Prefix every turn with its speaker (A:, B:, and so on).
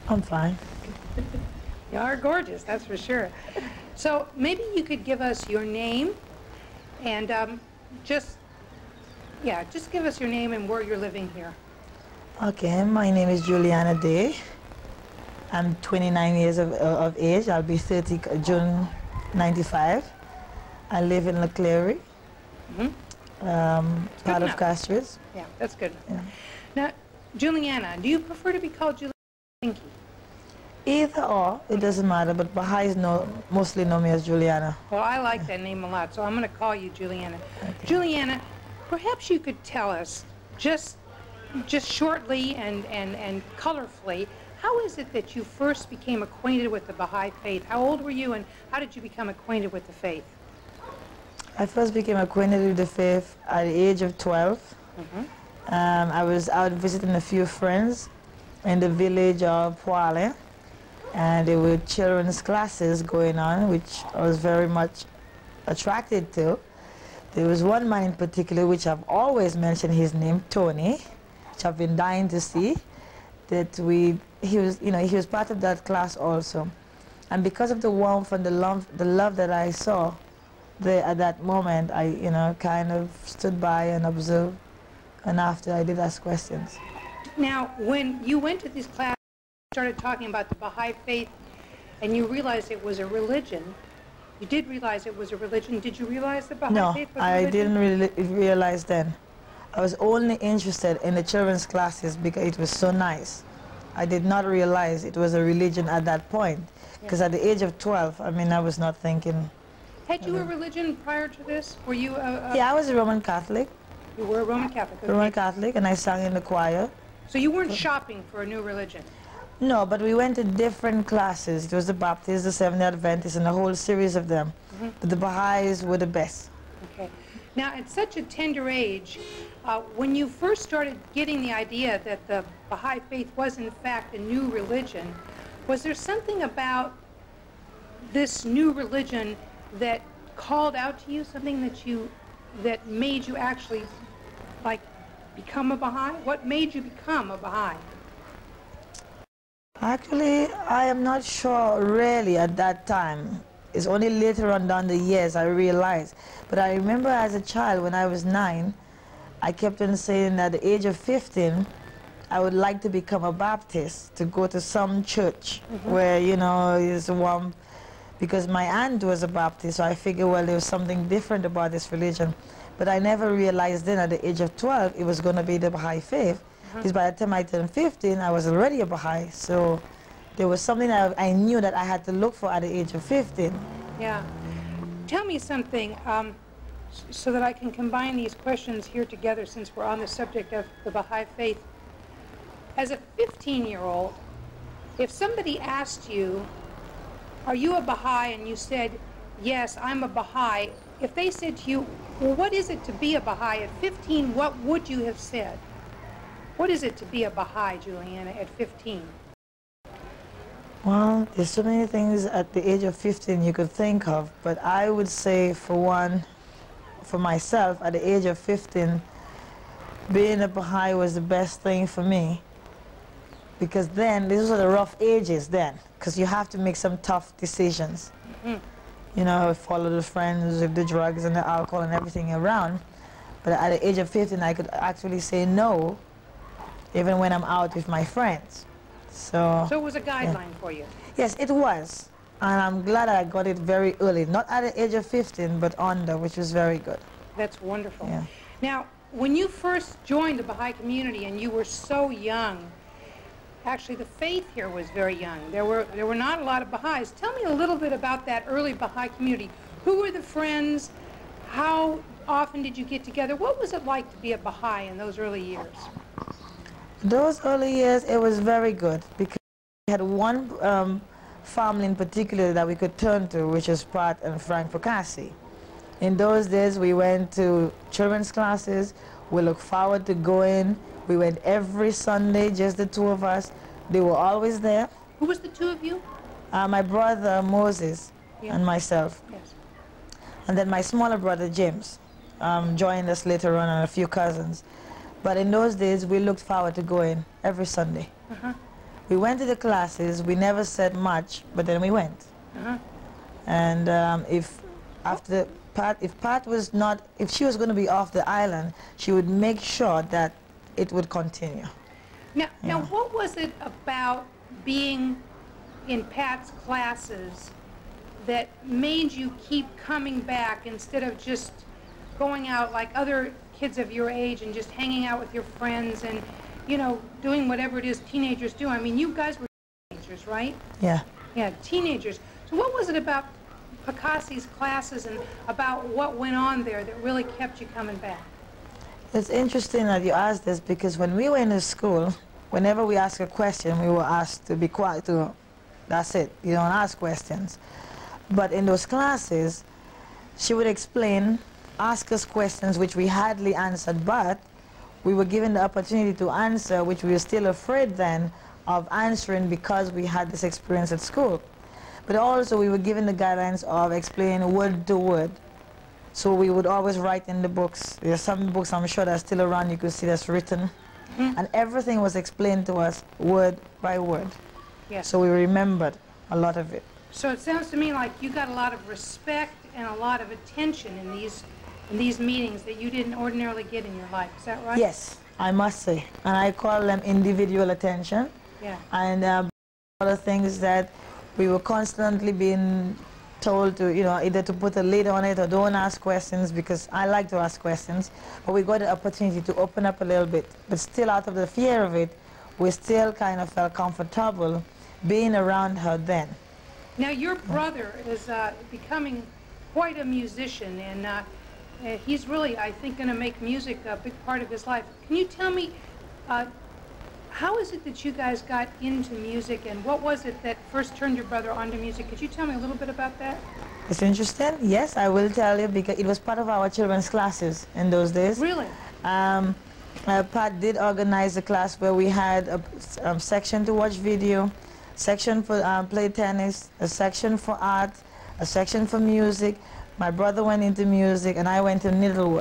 A: I'm fine.
B: You are gorgeous, that's for sure. So maybe you could give us your name and just give us your name and where you're living here.
A: Okay, my name is Juliana Day. I'm 29 years of age. I'll be 30 June 95. I live in Leclerc, part of Castries.
B: Yeah, that's good.
A: Yeah.
B: Now, Juliana, do you prefer to be called Juliana or Pinky?
A: Either or, it doesn't matter, but Baha'is mostly know me as Juliana.
B: Well, I like that name a lot, so I'm going to call you Juliana. Okay. Juliana, perhaps you could tell us just shortly and colorfully, how is it that you first became acquainted with the Baha'i faith? How old were you and how did you become acquainted with the faith?
A: I first became acquainted with the faith at the age of 12. I was out visiting a few friends in the village of Poale, and there were children's classes going on, which I was very much attracted to. There was one man in particular, which I've always mentioned his name, Tony, which I've been dying to see. That he was part of that class also, and because of the warmth and the love that I saw there at that moment, I kind of stood by and observed, and after I did ask questions.
B: Now, when you went to this class, you started talking about the Baha'i faith, and you realized it was a religion. You did realize it was a religion. Did you realize the Baha'i faith was a religion? No, I
A: didn't really realize then. I was only interested in the children's classes because it was so nice. I did not realize it was a religion at that point, because at the age of 12, I mean, I was not thinking.
B: Had you a religion prior to this? Were you
A: Yeah, I was a Roman Catholic.
B: You were a Roman Catholic? Okay.
A: Roman Catholic, and I sang in the choir.
B: So you weren't shopping for a new religion?
A: No, but we went to different classes. It was the Baptists, the Seventh-day Adventists, and a whole series of them. But the Baha'is were the best.
B: Okay. Now, at such a tender age, when you first started getting the idea that the Baha'i faith was in fact a new religion, was there something about this new religion that called out to you, something that made you actually become a Baha'i? What made you become a Baha'i?
A: Actually, I am not sure really at that time. It's only later on down the years I realized. But I remember as a child, when I was 9, I kept on saying at the age of 15, I would like to become a Baptist, to go to some church where, is warm. Because my aunt was a Baptist, so I figured, well, there was something different about this religion. But I never realized then at the age of 12 it was going to be the Baha'i faith. Because by the time I turned 15, I was already a Baha'i. So there was something that I knew that I had to look for at the age of 15.
B: Yeah. Tell me something so that I can combine these questions here together since we're on the subject of the Baha'i faith. As a 15-year-old, if somebody asked you, are you a Baha'i? And you said, yes, I'm a Baha'i. If they said to you, well, what is it to be a Baha'i? At 15, what would you have said? What is it to be a Baha'i, Juliana, at 15?
A: Well, there's so many things at the age of 15 you could think of, but I would say, for one, for myself, at the age of 15, being a Baha'i was the best thing for me. Because then, these are the rough ages then, because you have to make some tough decisions. Follow the friends with the drugs and the alcohol and everything around. But at the age of 15, I could actually say no, even when I'm out with my friends. So
B: it was a guideline for you?
A: Yes, it was. And I'm glad I got it very early. Not at the age of 15, but under, which was very good.
B: That's wonderful.
A: Yeah.
B: Now, when you first joined the Baha'i community and you were so young, actually the faith here was very young. There were not a lot of Baha'is. Tell me a little bit about that early Baha'i community. Who were the friends? How often did you get together? What was it like to be a Baha'i in those early years?
A: Those early years, it was very good because we had one family in particular that we could turn to, which is Pat and Frank Percassi. In those days, we went to children's classes. We looked forward to going. We went every Sunday, just the two of us. They were always there.
B: Who was the two of you?
A: My brother, Moses, and myself.
B: Yes.
A: And then my smaller brother, James, joined us later on, and a few cousins. But in those days, we looked forward to going every Sunday. we went to the classes. We never said much, but then we went. And if Pat was not, if she was going to be off the island, she would make sure that it would continue.
B: Now, what was it about being in Pat's classes that made you keep coming back instead of just going out like other kids of your age and just hanging out with your friends and, you know, doing whatever it is teenagers do? I mean, you guys were teenagers, right?
A: Yeah.
B: Yeah, teenagers. So what was it about Picasse's classes and about what went on there that really kept you coming back?
A: It's interesting that you asked this, because when we went to school, whenever we asked a question, we were asked to be quiet, that's it, you don't ask questions. But in those classes, she would explain, ask us questions which we hardly answered, but we were given the opportunity to answer, which we were still afraid then of answering because we had this experience at school. But also we were given the guidelines of explaining word to word. So we would always write in the books. There's some books I'm sure that's still around, you could see that's written. And everything was explained to us word by word.
B: Yes.
A: So we remembered a lot of it.
B: So it sounds to me like you got a lot of respect and a lot of attention in these meetings that you didn't ordinarily get in your life. Is that right?
A: Yes, I must say. And I call them individual attention.
B: Yeah.
A: And other things that we were constantly being told to, you know, either to put a lid on it or don't ask questions, because I like to ask questions. But we got the opportunity to open up a little bit. But still, out of the fear of it, we still kind of felt comfortable being around her then.
B: Now, your brother is becoming quite a musician, and he's really, I think, going to make music a big part of his life. Can you tell me, how is it that you guys got into music, and what was it that first turned your brother onto music? Could you tell me a little bit about that?
A: It's interesting. Yes, I will tell you, because it was part of our children's classes in those days.
B: Really?
A: Pat did organize a class where we had a section to watch video, section for play tennis, a section for art, a section for music. My brother went into music, and I went to needlework.